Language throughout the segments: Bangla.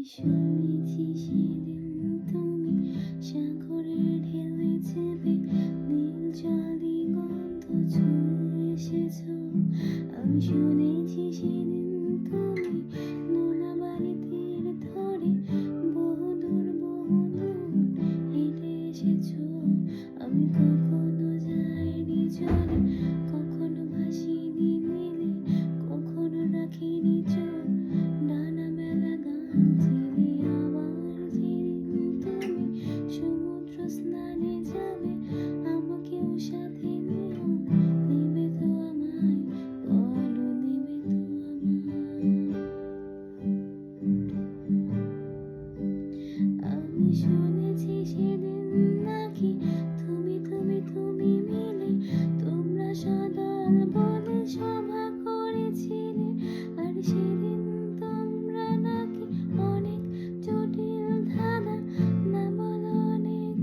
শুনেছি সেদিন তুমি সাগরের ঢেউয়ে চেপে নীল জল দিগন্ত ছুঁয়ে এসেছো। আমি শুনেছি সেদিন তুমি নোনা বালি তীর ধরে বহুদূর হেঁটে এসেছো। আমি কখনো যাইনি চলে, কখনো ভাসিনি নীলে, কখনো রাখিনি চোখ ডানা মেলা গান ছিলে। আবার যেদিন তুমি সমুদ্র স্নানে যাবে, আমাকেও সাথে নিও, নেবে তো আমায়, বলো নেবে তো আমায়। আমি শুনেছি সেদিন নাকি তুমি মিলে তোমরা সদল বলে সভা করেছিলে। আর সেদিন তোমরা নাকি অনেক জটিল ধাঁধা না বলা অনেক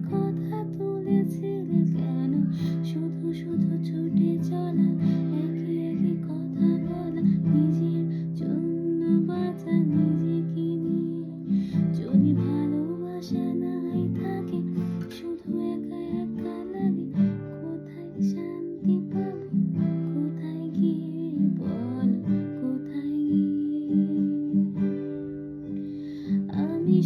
কথা তুলেছিলে। কেন শুধু শুধু ছুটে চলা, একই কথা বলা, নিজের জন্য বাঁচা, নিজেকে নিয়ে যদি ভালোবাসা নাই থাকে, শুধু একা একা লাগে, কোথায় শান্তি পাবো, কোথায় গিয়ে, বলো কোথায় গিয়ে। আমি